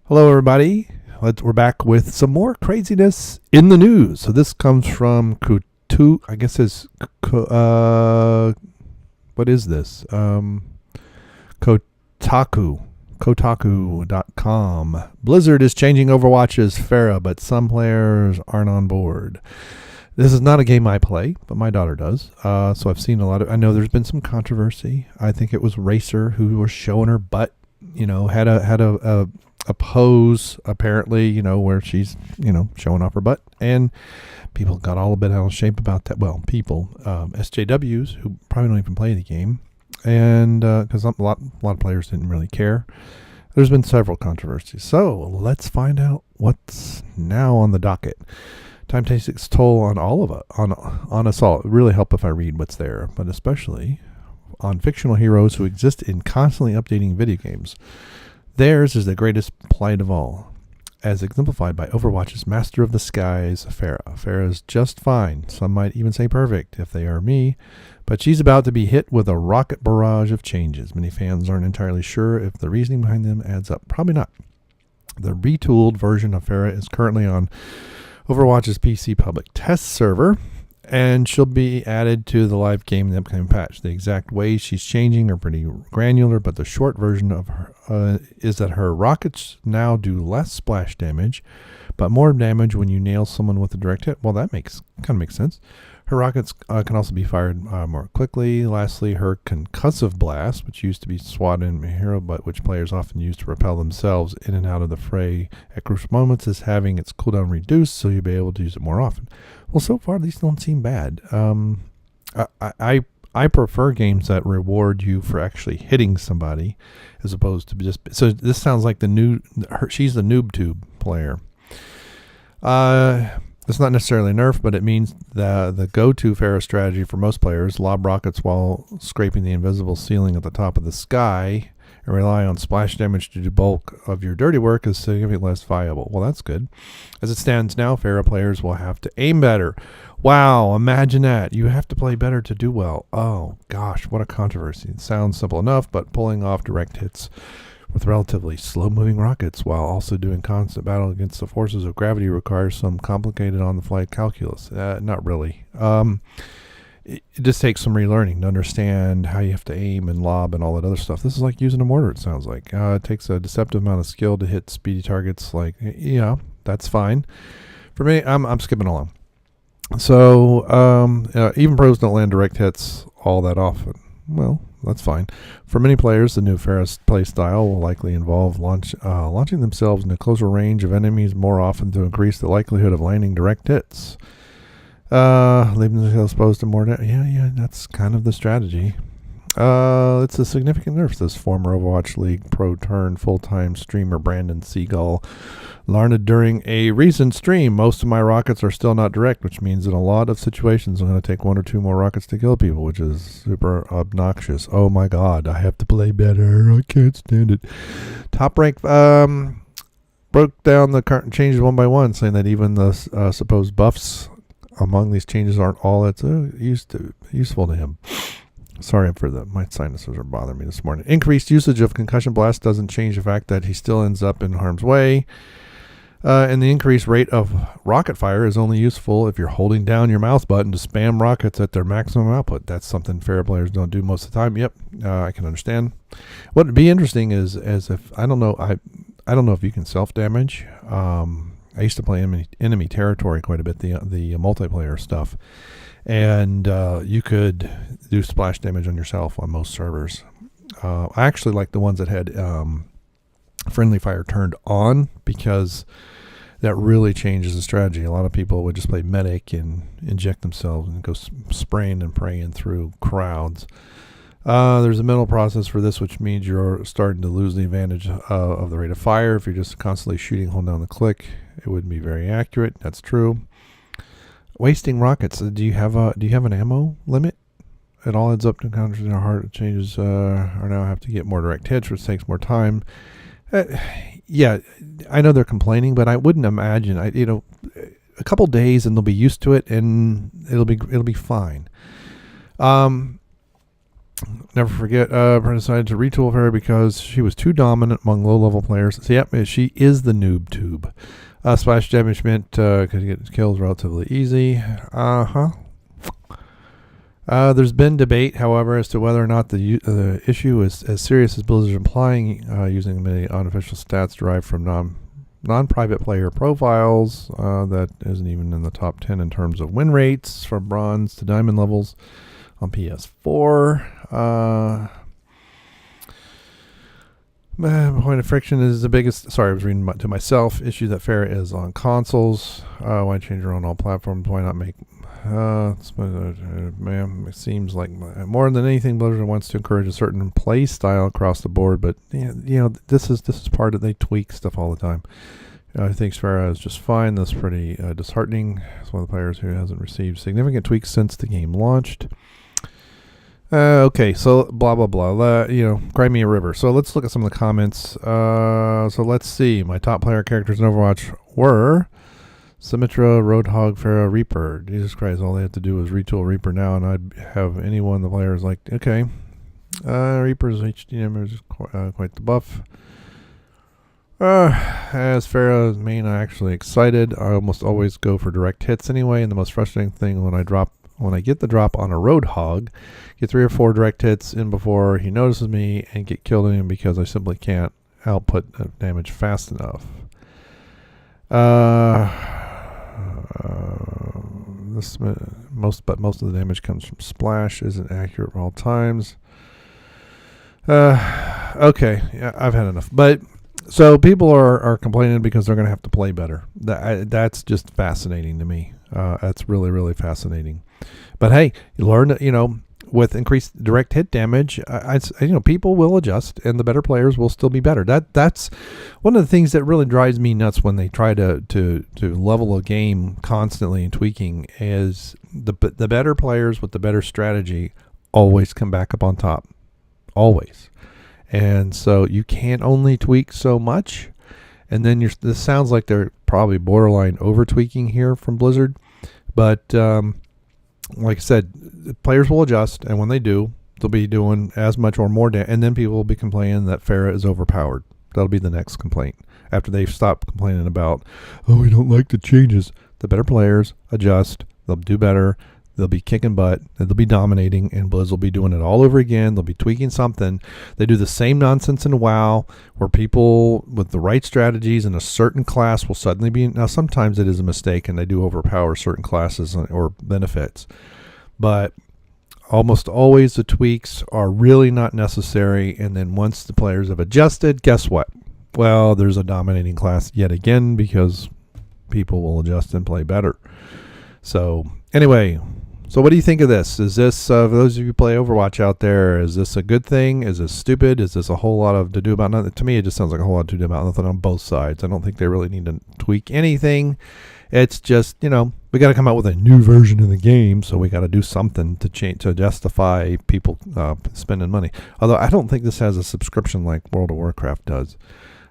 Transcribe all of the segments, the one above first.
Hello, everybody. We're back with some more craziness in the news. So this comes from Kutu. I guess it's what is this? Kotaku.com. Blizzard is changing Overwatch's Pharah, but some players aren't on board. This is not a game I play, but my daughter does. So I've seen a lot of. I know there's been some controversy. I think it was Racer who was showing her butt. You know, had a pose apparently, where she's, showing off her butt, and people got all a bit out of shape about that. Well, people, SJWs who probably don't even play the game, and because a lot of players didn't really care. There's been several controversies. So let's find out what's now on the docket. Time takes its toll on all of it, on us all. It would really help if I read what's there, but especially on fictional heroes who exist in constantly updating video games. Theirs is the greatest plight of all, as exemplified by Overwatch's Master of the Skies, Pharah. Pharah is just fine. Some might even say perfect, if they are me. But she's about to be hit with a rocket barrage of changes. Many fans aren't entirely sure if the reasoning behind them adds up. Probably not. The retooled version of Pharah is currently on Overwatch's PC public test server, and she'll be added to the live game in the upcoming patch. The exact ways she's changing are pretty granular, but the short version of her is that her rockets now do less splash damage, but more damage when you nail someone with a direct hit. Well, that kind of makes sense. Her rockets can also be fired more quickly. Lastly, her concussive blast, which used to be SWAT in hero, but which players often use to repel themselves in and out of the fray at crucial moments, is having its cooldown reduced, so you'll be able to use it more often. Well, so far these don't seem bad. I prefer games that reward you for actually hitting somebody, as opposed to just. So this sounds like she's the Noobtube player. It's not necessarily a nerf, but it means the go-to Pharah strategy for most players: lob rockets while scraping the invisible ceiling at the top of the sky, and rely on splash damage to do bulk of your dirty work is significantly less viable. Well, that's good. As it stands now, Pharah players will have to aim better. Wow, imagine that. You have to play better to do well. Oh, gosh, what a controversy. It sounds simple enough, but pulling off direct hits with relatively slow-moving rockets while also doing constant battle against the forces of gravity requires some complicated on-the-fly calculus. Not really. It just takes some relearning to understand how you have to aim and lob and all that other stuff. This is like using a mortar, it sounds like. It takes a deceptive amount of skill to hit speedy targets. That's fine. For me, I'm skipping along. So even pros don't land direct hits all that often. Well, that's fine. For many players, the new Pharah play style will likely involve launching themselves into closer range of enemies more often to increase the likelihood of landing direct hits. Leaving themselves exposed to more. Yeah, that's kind of the strategy. It's a significant nerf, this former Overwatch League pro turned full-time streamer Brandon Siegel learned during a recent stream. Most of my rockets are still not direct, which means in a lot of situations I'm going to take one or two more rockets to kill people, which is super obnoxious. Oh my god, I have to play better. I can't stand it. Top Rank broke down the current changes one by one, saying that even the supposed buffs among these changes aren't all that's useful to him. Sorry for my sinuses are bothering me this morning. Increased usage of concussion blast doesn't change the fact that he still ends up in harm's way. And the increased rate of rocket fire is only useful if you're holding down your mouse button to spam rockets at their maximum output. That's something Pharah players don't do most of the time. Yep, I can understand. What would be interesting is if I don't know if you can self damage. I used to play enemy territory quite a bit, the multiplayer stuff, and you could do splash damage on yourself on most servers. I actually like the ones that had friendly fire turned on, because that really changes the strategy. A lot of people would just play medic and inject themselves and go spraying and praying through crowds. There's a mental process for this, which means you're starting to lose the advantage of the rate of fire. If you're just constantly shooting, hold down the click, it wouldn't be very accurate. That's true. Wasting rockets. Do you have an ammo limit? It all adds up to counters in our heart changes. Or now have to get more direct hits, which takes more time. Yeah, I know they're complaining, but I wouldn't imagine. A couple days and they'll be used to it, and it'll be fine. Never forget, decided to retool Pharah because she was too dominant among low-level players. So, yep, she is the Noobtube. Splash damage meant because you get kills relatively easy. There's been debate, however, as to whether or not the issue is as serious as Blizzard implying, using many unofficial stats derived from non-private player profiles that isn't even in the top 10 in terms of win rates from bronze to diamond levels on PS4. Point of friction is the biggest. Sorry, I was reading to myself. Issue that Pharah is on consoles. Why change her on all platforms? Why not make? Man, it seems like more than anything, Blizzard wants to encourage a certain play style across the board. But this is part of they tweak stuff all the time. I think Pharah is just fine. That's pretty disheartening. It's one of the players who hasn't received significant tweaks since the game launched. Okay, so blah, blah, blah. Cry me a river. So let's look at some of the comments. So let's see. My top player characters in Overwatch were Symmetra, Roadhog, Pharah, Reaper. Jesus Christ, all they have to do is retool Reaper now, and I'd have any one of the players like, okay. Reaper's HDM is quite the buff. As Pharah's main, I'm actually excited. I almost always go for direct hits anyway, and the most frustrating thing when I get the drop on a Roadhog, get 3 or 4 direct hits in before he notices me and get killed in him because I simply can't output damage fast enough. Most of the damage comes from splash, isn't accurate at all times. Okay, yeah, I've had enough. But so people are complaining because they're going to have to play better. That's just fascinating to me. That's really, really fascinating. But hey, you learn, with increased direct hit damage, people will adjust, and the better players will still be better. That's one of the things that really drives me nuts when they try to level a game constantly and tweaking. Is the better players with the better strategy always come back up on top, always. And so you can't only tweak so much, and then this sounds like they're probably borderline over tweaking here from Blizzard, but like I said, players will adjust, and when they do, they'll be doing as much or more damage, and then people will be complaining that Pharah is overpowered. That'll be the next complaint. After they've stopped complaining about, we don't like the changes, the better players adjust, they'll do better, they'll be kicking butt, and they'll be dominating, and Blizz will be doing it all over again. They'll be tweaking something. They do the same nonsense in WoW, where people with the right strategies in a certain class will suddenly be... Now, sometimes it is a mistake, and they do overpower certain classes or benefits. But almost always the tweaks are really not necessary, and then once the players have adjusted, guess what? Well, there's a dominating class yet again because people will adjust and play better. So, anyway... So what do you think of this? Is this, for those of you who play Overwatch out there, is this a good thing? Is this stupid? Is this a whole lot of to do about nothing? To me, it just sounds like a whole lot to do about nothing on both sides. I don't think they really need to tweak anything. It's just, we got to come out with a new version of the game, so we got to do something to change, to justify people spending money. Although I don't think this has a subscription like World of Warcraft does.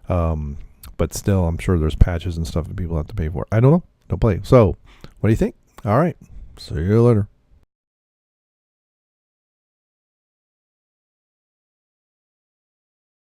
But still, I'm sure there's patches and stuff that people have to pay for. I don't know. Don't play. So, what do you think? All right. See you later.